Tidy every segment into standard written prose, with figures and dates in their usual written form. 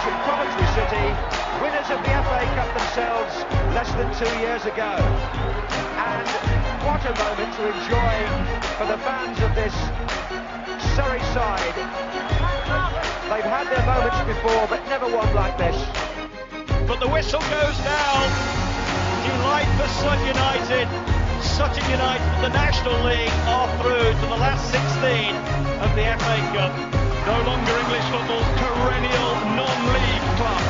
from Coventry City, winners of the FA Cup themselves less than 2 years ago. And what a moment to enjoy for the fans of this Surrey side. They've had their moments before, but never one like this. But the whistle goes down. Delight for Sutton United. Sutton United, the National League, are through to the last 16 of the FA Cup. No longer English football's perennial non-league club.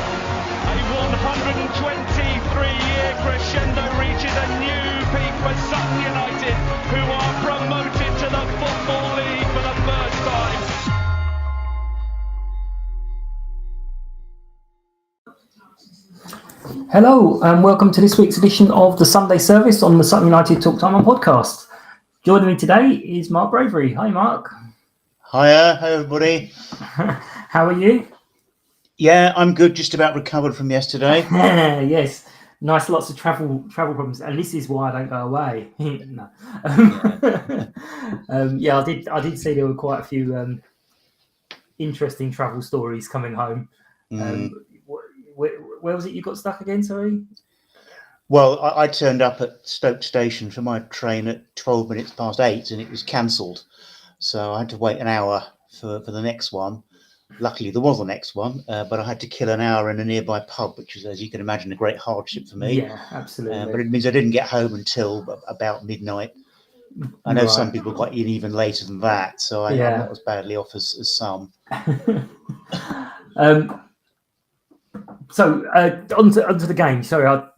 A 123-year crescendo reaches a new peak for Sutton United, who are promoted to the Football League for the first time. Hello and welcome to this week's edition of the Sunday service on the Sutton United Talk Time podcast. Joining me today is Mark Bravery. Hi Mark. Hiya, hi everybody. How are you? Yeah, I'm good, just about recovered from yesterday. Yes, nice, lots of travel problems, and this is why I don't go away. No. I did see there were quite a few interesting travel stories coming home. Where was it you got stuck again, sorry? Well, I turned up at Stoke Station for my train at 12 minutes past 8 and it was cancelled. So I had to wait an hour for the next one. Luckily, there was a next one, but I had to kill an hour in a nearby pub, which is, as you can imagine, a great hardship for me. Yeah, absolutely. But it means I didn't get home until about midnight. I know some people got in even later than that, so I'm not as badly off as some. So onto the game. Sorry, I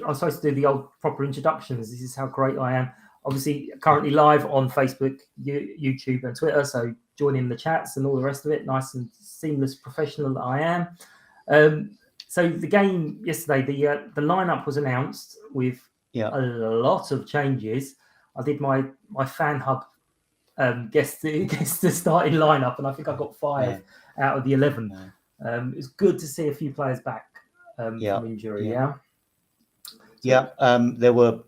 was supposed to do the old proper introductions. This is how great I am. Obviously, currently live on Facebook, YouTube, and Twitter. So join in the chats and all the rest of it. Nice and seamless professional that I am. So the game yesterday, the lineup was announced with a lot of changes. I did my fan hub guess the starting lineup, and I think I got 5 out of the 11. It's good to see a few players back from injury. There were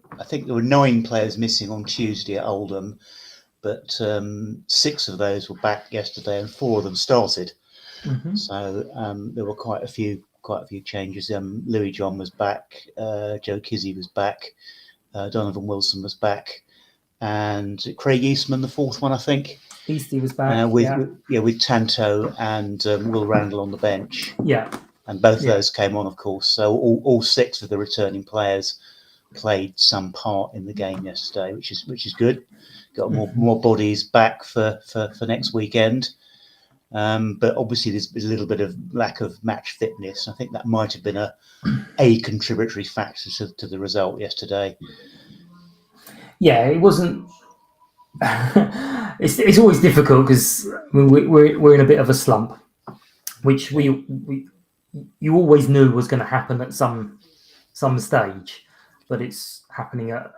9 players missing on Tuesday at Oldham, but 6 of those were back yesterday, and 4 of them started. Mm-hmm. So there were quite a few changes. Louis John was back, Joe Kizzy was back, Donovan Wilson was back, and Craig Eastman, the 4th one, I think. Eastie was back. With Tanto and Will Randall on the bench. Yeah. And both of those came on, of course. So all 6 of the returning players played some part in the game yesterday, which is good. Got more bodies back for next weekend. But obviously there's a little bit of lack of match fitness. I think that might have been a contributory factor to the result yesterday. Yeah, it wasn't. It's always difficult because we're in a bit of a slump, which you always knew was going to happen at some stage, but it's happening at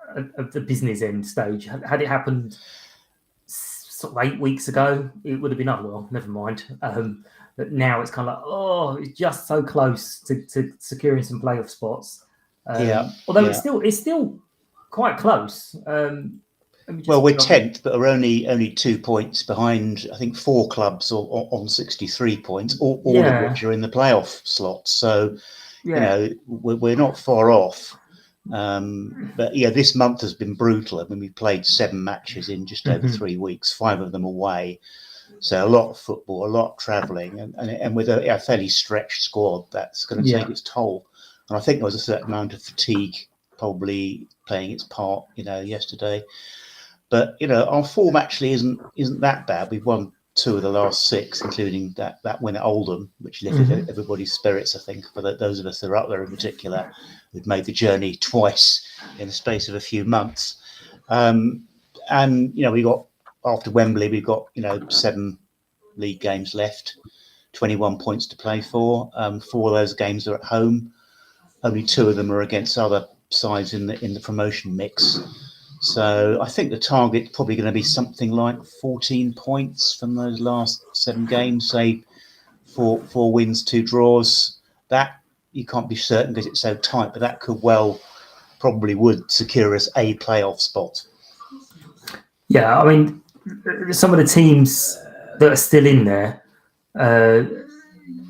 the business end stage. Had it happened sort of 8 weeks ago, it would have been never mind. But now it's kind of like it's just so close to securing some playoff spots. Although it's still quite close. Well, we're 10th, but are only 2 points behind, I think, 4 clubs on 63 points, all of which are in the playoff slot. So, we're not far off. But this month has been brutal. I mean, we played 7 matches in just over 3 weeks, 5 of them away. So a lot of football, a lot of travelling, and with a fairly stretched squad, that's going to take its toll. And I think there was a certain amount of fatigue probably playing its part, yesterday. But our form actually isn't that bad. We've won 2 of the last 6, including that win at Oldham, which lifted everybody's spirits. I think for those of us that are up there in particular, we've made the journey twice in the space of a few months. And we got after Wembley, we've got 7 league games left, 21 points to play for. 4 of those games are at home. Only 2 of them are against other sides in the promotion mix. So I think the target's probably going to be something like 14 points from those last 7 games, say 4 wins, 2 draws. That you can't be certain because it's so tight, but that probably would secure us a playoff spot. Yeah, I mean, some of the teams that are still in there,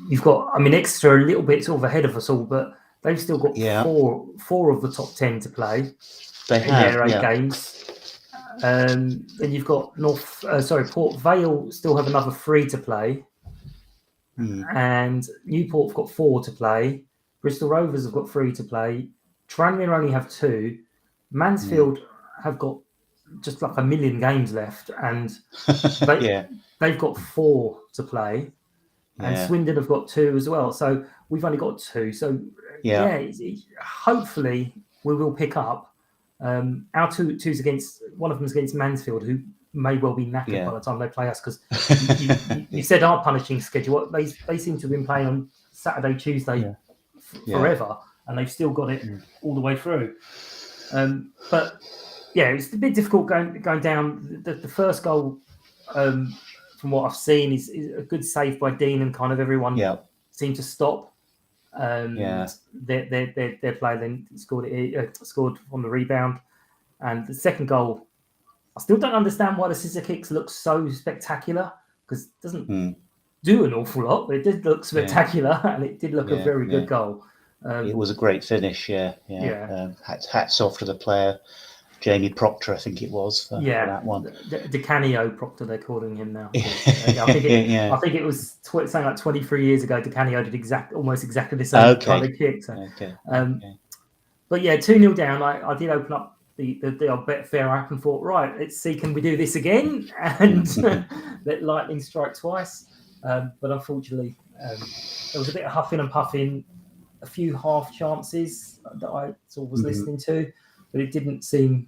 you've got, I mean, Exeter a little bit sort of ahead of us all, but they've still got four of the top 10 to play. They have their 8 games. Then you've got Port Vale still have another 3 to play. And Newport have got 4 to play. Bristol Rovers have got 3 to play. Tranmere only have 2. Mansfield have got just like a million games left, and they've got 4 to play. And Swindon have got 2 as well. So we've only got 2. So hopefully we will pick up. Our two's against, one of them's against Mansfield, who may well be knackered by the time they play us, because you said our punishing schedule. They seem to have been playing on Saturday, Tuesday forever, and they've still got it all the way through. But it's a bit difficult going down. The first goal, from what I've seen, is a good save by Dean, and kind of everyone seemed to stop. Their player then scored on the rebound, and the second goal, I still don't understand why the scissor kicks look so spectacular, because it doesn't do an awful lot, but it did look spectacular, and it did look a very good goal. It was a great finish. Hats off to the player, Jamie Proctor, I think it was for that one. DeCanio Proctor, they're calling him now. I think it was something like 23 years ago. DeCanio did almost exactly the same kind of kick. So. But 2-0 down. I did open up the Betfair app and thought, right, let's see, can we do this again? And let lightning strike twice. But unfortunately, there was a bit of huffing and puffing, a few half chances that I sort of was listening to. But it didn't seem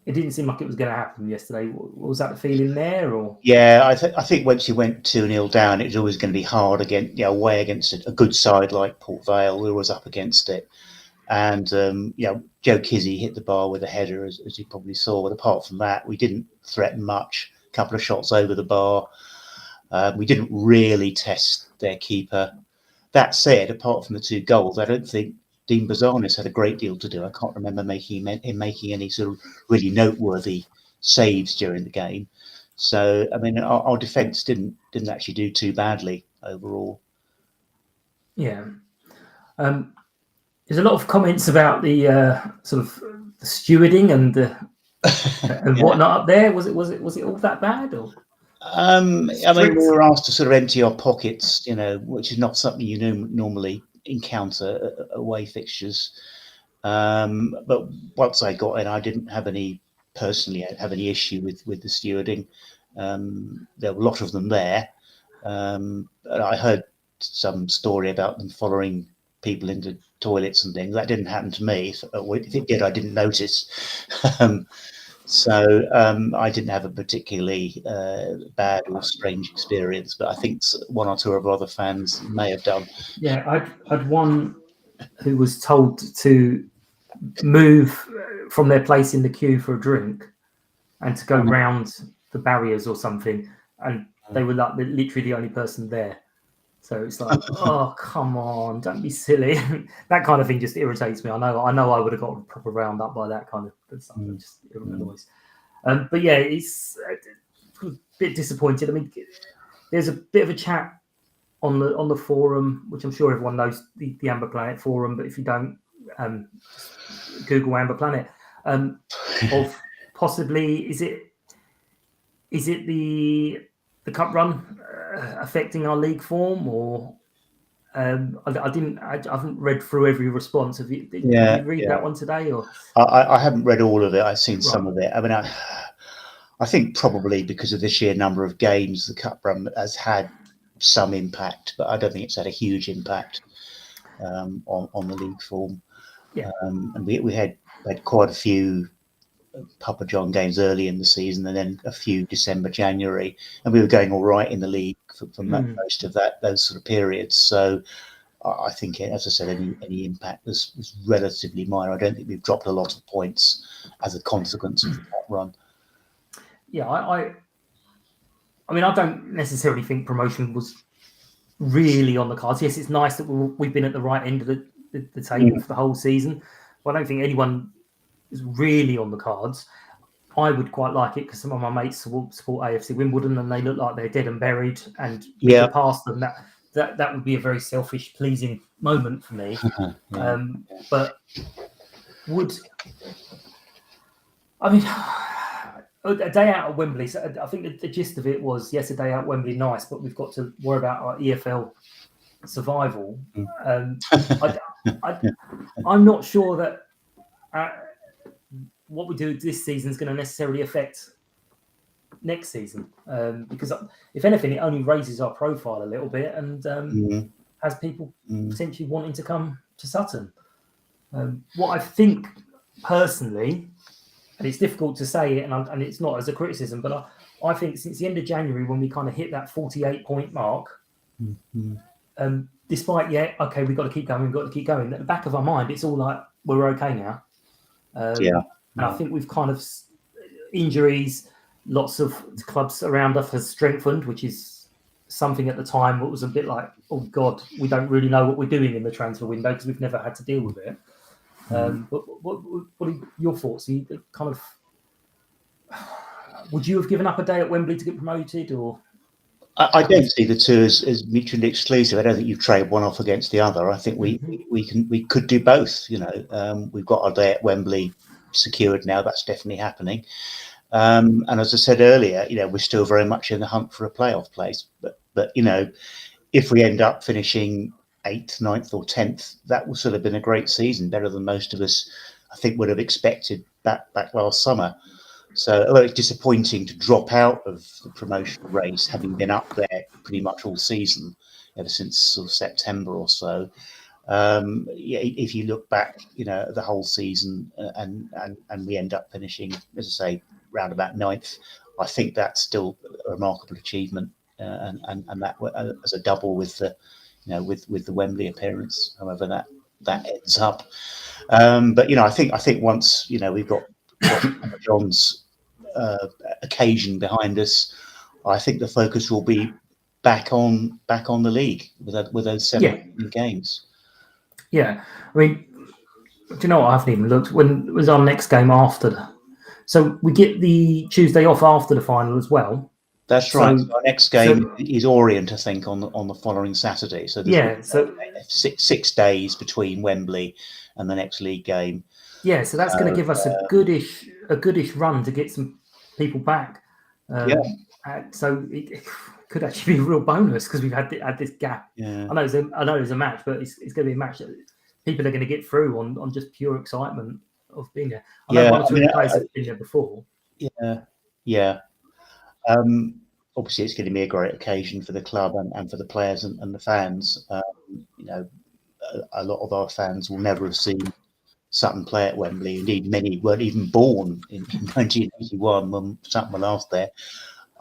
like it was going to happen yesterday. Was that the feeling there, or? Yeah, I think once you went 2-0 down, it was always going to be hard away against a good side like Port Vale. We were always up against it, and Joe Kizzy hit the bar with a header, as you probably saw. But apart from that, we didn't threaten much. A couple of shots over the bar. We didn't really test their keeper. That said, apart from the 2 goals, I don't think Dean Bazanis had a great deal to do. I can't remember making any sort of really noteworthy saves during the game. So, I mean, our defence didn't actually do too badly overall. Yeah. There's a lot of comments about the sort of the stewarding and and whatnot up there. Was it all that bad, or? I mean, we were asked to sort of empty our pockets, which is not something you normally encounter away fixtures. But once I got in, I didn't have any issue with the stewarding. There were a lot of them there. I heard some story about them following people into toilets and things. That didn't happen to me. If it did, I didn't notice. So I didn't have a particularly bad or strange experience, but I think 1 or 2 of our other fans may have done. Yeah, I'd one who was told to move from their place in the queue for a drink and to go round the barriers or something, and they were like literally the only person there. So it's like, oh, come on, don't be silly. That kind of thing just irritates me. I know I would have got a proper round up by that kind of stuff. It just annoys. But it's a bit disappointed. I mean, there's a bit of a chat on the forum, which I'm sure everyone knows, the Amber Planet forum. But if you don't, Google Amber Planet. Of possibly, is it the cup run affecting our league form, or I haven't read through every response. Did you read that one today, or? I haven't read all of it. I've seen some of it. I mean, I think probably because of the sheer number of games, the cup run has had some impact, but I don't think it's had a huge impact on the league form. Yeah. And we had quite a few Papa John games early in the season, and then a few December, January, and we were going all right in the league for most of those sort of periods. So I think, as I said, any impact was relatively minor. I don't think we've dropped a lot of points as a consequence of that run. Yeah, I mean, I don't necessarily think promotion was really on the cards. Yes, it's nice that we've been at the right end of the table for the whole season, but I don't think anyone is really on the cards. I would quite like it because some of my mates support AFC Wimbledon, and they look like they're dead and buried, and past them, that that would be a very selfish, pleasing moment for me. But a day out at Wembley. So I think the gist of it was, yes, a day out at Wembley, nice, but we've got to worry about our EFL survival. I'm not sure that what we do this season is going to necessarily affect next season, because if anything, it only raises our profile a little bit and has people potentially wanting to come to Sutton. What I think personally, and it's difficult to say it, and it's not as a criticism, but I think since the end of January, when we kind of hit that 48-point mark, despite, we've got to keep going, at the back of our mind, it's all like, we're okay now. And I think we've kind of, injuries, lots of clubs around us has strengthened, which is something at the time what was a bit like, oh God, we don't really know what we're doing in the transfer window because we've never had to deal with it. But what are your thoughts? Would you have given up a day at Wembley to get promoted, or? I don't see the two as mutually exclusive. I don't think you trade one off against the other. I think we could do both. We've got our day at Wembley secured now. That's definitely happening. And as I said earlier, we're still very much in the hunt for a playoff place. But if we end up finishing 8th, 9th, or 10th, that will still have been a great season, better than most of us, I think, would have expected back last summer. So, although it's disappointing to drop out of the promotional race, having been up there pretty much all season, ever since sort of September or so. If you look back, the whole season, and we end up finishing, as I say, round about 9th, I think that's still a remarkable achievement, and that as a double with the, with the Wembley appearance, however that ends up. But I think once we've got John's occasion behind us, I think the focus will be back on the league with those 7 games. Yeah, I mean, do you know what? I haven't even looked. When was our next game after? So we get the Tuesday off after the final as well. That's right. So our next game is Orient, I think, on the following Saturday. So there's 6 days between Wembley and the next league game. Yeah, so that's going to give us a goodish run to get some people back. So it could actually be a real bonus because we've had this gap. Yeah. I know it's a match, but it's going to be a match that people are going to get through on just pure excitement of being there. I know one or two players have been there before. Yeah. Obviously, it's going to be a great occasion for the club and for the players and the fans. A lot of our fans will never have seen Sutton play at Wembley. Indeed, many weren't even born in 1981 when Sutton were last there.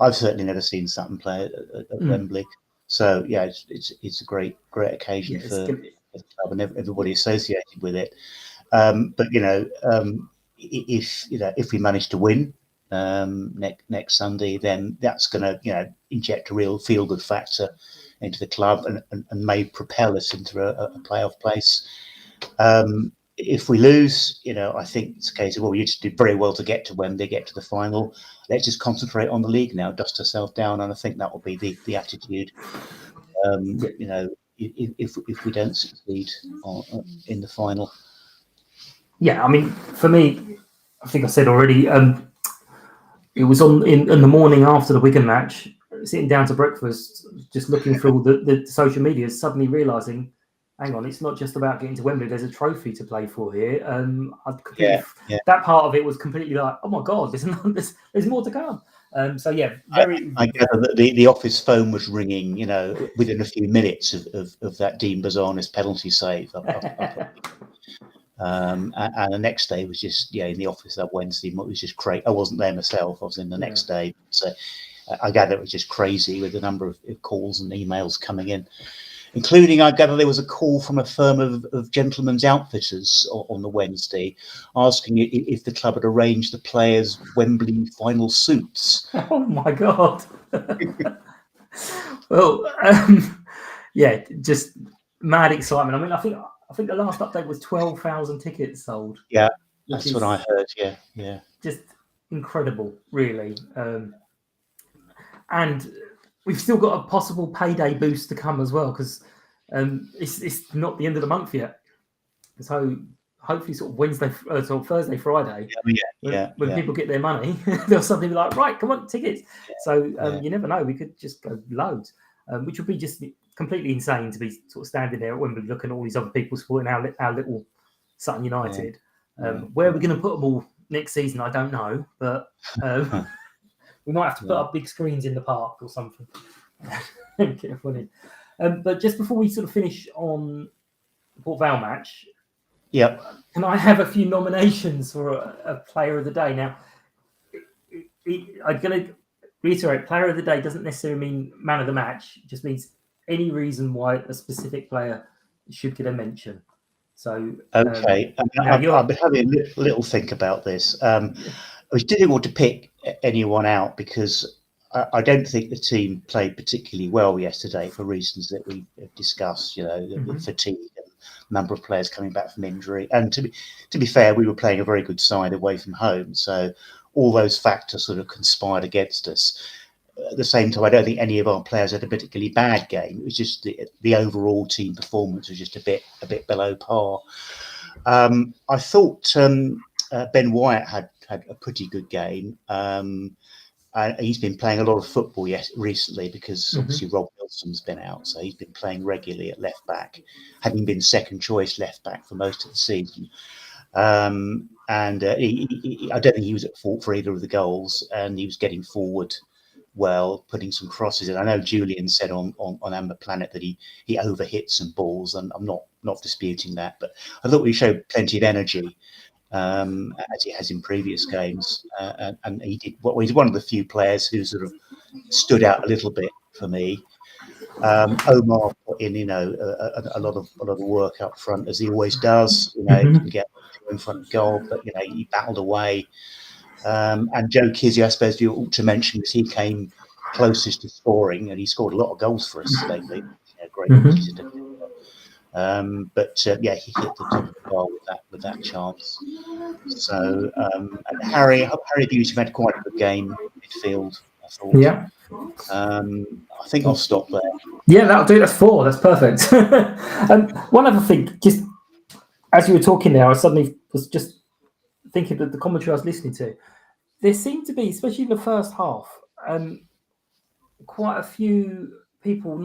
I've certainly never seen Sutton play at Wembley. So it's a great occasion for the club and everybody associated with it. But if we manage to win next Sunday, then that's going to inject a real feel-good factor into the club and may propel us into a playoff place. If we lose, I think it's a case of, we just did very well to get to Wembley, get to the final. Let's just concentrate on the league now, dust ourselves down, and I think that will be the attitude. If we don't succeed in the final. Yeah, I mean, for me, I think I said already. It was in the morning after the Wigan match, sitting down to breakfast, just looking through the social media, suddenly realising, hang on, it's not just about getting to Wembley. There's a trophy to play for here. That part of it was completely like, oh my God, there's more to come. I gather that the office phone was ringing, within a few minutes of that Dean Bazanis penalty save. And the next day was just in the office that Wednesday. It was just crazy. I wasn't there myself. I was in the next day. So I gather it was just crazy with the number of calls and emails coming in, including, I gather, there was a call from a firm of gentlemen's outfitters on the Wednesday asking if the club had arranged the players' Wembley final suits. Oh my God. Well, just mad excitement. I mean, I think the last update was 12,000 tickets sold. Yeah, that's what I heard. Yeah. Just incredible, really. And we've still got a possible payday boost to come as well, because it's not the end of the month yet. So hopefully sort of Wednesday, sort of Thursday, Friday, when people get their money, they'll suddenly be like, right, come on, tickets. So you never know. We could just go loads, which would be just completely insane to be sort of standing there at Wembley looking at all these other people supporting our little Sutton United. Where we're going to put them all next season, I don't know, but we might have to put up big screens in the park or something. Get everyone in. But just before we sort of finish on the Port Vale match, can I have a few nominations for a player of the day? Now, I'm going to reiterate, player of the day doesn't necessarily mean man of the match. It just means any reason why a specific player should get a mention. So okay, I've been having a little think about this. It was difficult to pick anyone out because I don't think the team played particularly well yesterday for reasons that we have discussed. The fatigue and number of players coming back from injury, and to be fair, we were playing a very good side away from home, so all those factors sort of conspired against us. At the same time, I don't think any of our players had a particularly bad game. It was just the overall team performance was just a bit below par. I thought Ben Wyatt had a pretty good game. He's been playing a lot of football recently because obviously Rob Wilson's been out, so he's been playing regularly at left back, having been second choice left back for most of the season. I don't think he was at fault for either of the goals, and he was getting forward well, putting some crosses in. I know Julian said on Amber Planet that he overhit some balls, and I'm not disputing that, but I thought we showed plenty of energy as he has in previous games, and he did. He's one of the few players who sort of stood out a little bit for me. Omar put in, a lot of work up front, as he always does. He can get in front of goal, but he battled away. And Joe Kizzy, I suppose you ought to mention, because he came closest to scoring, and he scored a lot of goals for us lately. Great. But he hit the top of the bar with that chance. So Harry Beauty had quite a good game midfield, I thought. Yeah. I think I'll stop there. Yeah, that'll do. That's 4. That's perfect. One other thing, just as you were talking there, I suddenly was just thinking that the commentary I was listening to, there seemed to be, especially in the first half, quite a few people,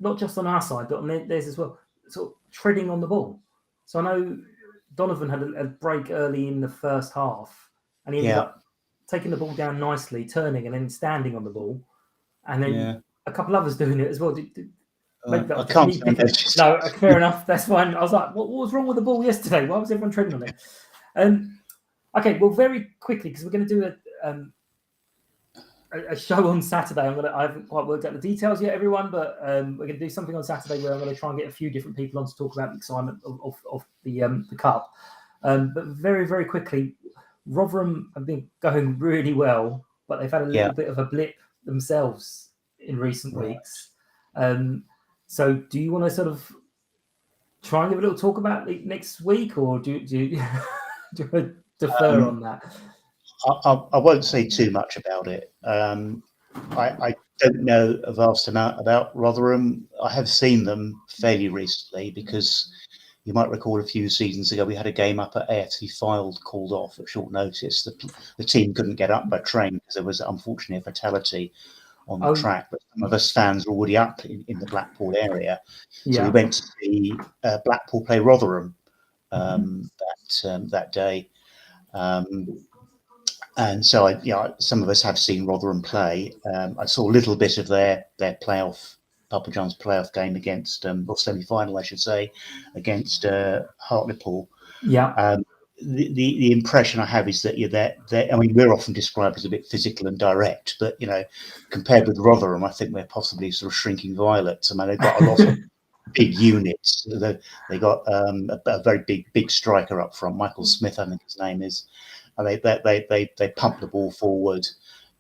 not just on our side, but on theirs as well, sort of treading on the ball. So I know Donovan had a break early in the first half, and he ended up taking the ball down nicely, turning, and then standing on the ball, and then a couple others doing it as well. I can't stand it. No, fair enough. That's fine. I was like, what was wrong with the ball yesterday? Why was everyone treading on it? Okay, well, very quickly, because we're going to do a show on Saturday. I haven't quite worked out the details yet, everyone, but we're going to do something on Saturday where I'm going to try and get a few different people on to talk about the excitement of the Cup. But very, very quickly, Rotherham have been going really well, but they've had a little bit of a blip themselves in recent weeks. So do you want to sort of try and give a little talk about it next week, or do you defer on that? I won't say too much about it. I don't know a vast amount about Rotherham. I have seen them fairly recently because you might recall a few seasons ago we had a game up at AFC Fylde called off at short notice. The team couldn't get up by train because there was unfortunately a fatality on the track, but some of us fans were already up in the Blackpool area. So we went to see Blackpool play Rotherham that day. And so some of us have seen Rotherham play. I saw a little bit of their playoff, Papa John's playoff game against, or semi-final, I should say, against Hartlepool. Yeah. The impression I have is that we're often described as a bit physical and direct, but compared with Rotherham, I think we're possibly sort of shrinking violets. I mean, they've got a lot of big units. They got a very big striker up front, Michael Smith, I think his name is, and they pump the ball forward,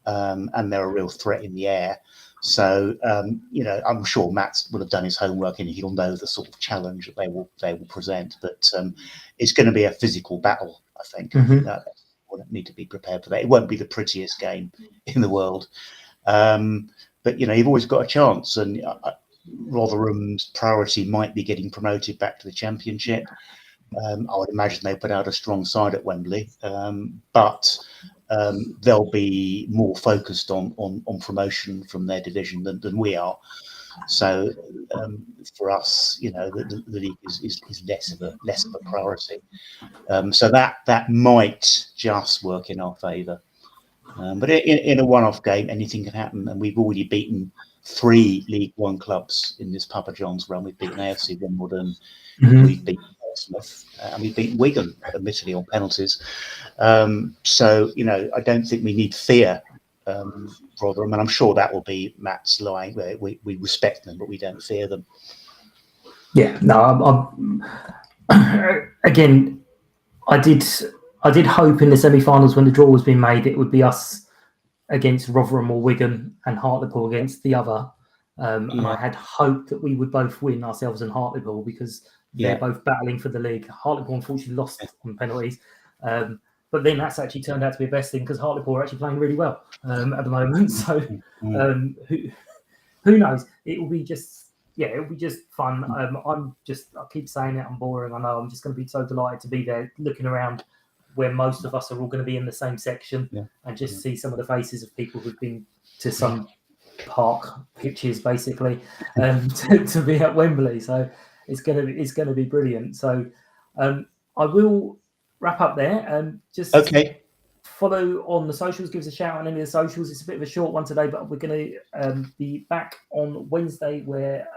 and they're a real threat in the air. So I'm sure Matt will have done his homework and he'll know the sort of challenge that they will present. But it's going to be a physical battle, I think. We'll need to be prepared for that. It won't be the prettiest game in the world. but you've always got a chance. And Rotherham's priority might be getting promoted back to the Championship. I would imagine they put out a strong side at Wembley, but they'll be more focused on promotion from their division than we are. So for us, the league is less of a priority. So that might just work in our favour. But in a one-off game, anything can happen, and we've already beaten 3 League One clubs in this Papa John's run. We've beaten AFC Wimbledon, we've beaten Portsmouth, and we've beaten Wigan, admittedly on penalties. So I don't think we need fear Rotherham, and I'm sure that will be Matt's line. We respect them, but we don't fear them. Yeah, no. Again, I did hope in the semi-finals when the draw was being made, it would be us against Rotherham or Wigan and Hartlepool against the other. And I had hoped that we would both win, ourselves and Hartlepool, because they're both battling for the league. Hartlepool unfortunately lost on penalties. But then that's actually turned out to be the best thing, because Hartlepool are actually playing really well at the moment. So who knows? It will be just fun. I keep saying it, I'm boring. I know. I'm just going to be so delighted to be there, looking around where most of us are all going to be in the same section, and just see some of the faces of people who've been to some park pitches, basically, to be at Wembley. So it's going to be brilliant. So I will wrap up there. Just follow on the socials. Give us a shout on any of the socials. It's a bit of a short one today, but we're going to be back on Wednesday, where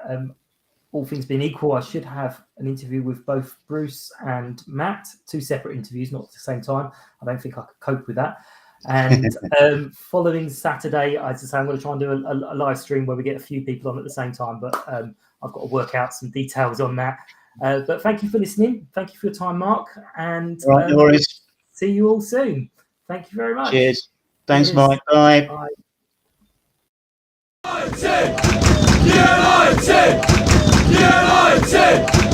all things being equal, I should have an interview with both Bruce and Matt, 2 separate interviews, not at the same time. I don't think I could cope with that. And following Saturday, as I say, I'm going to try and do a live stream where we get a few people on at the same time, but I've got to work out some details on that. But thank you for listening. Thank you for your time, Mark. And no worries. See you all soon. Thank you very much. Cheers. Thanks, Mike. Bye. Bye. United!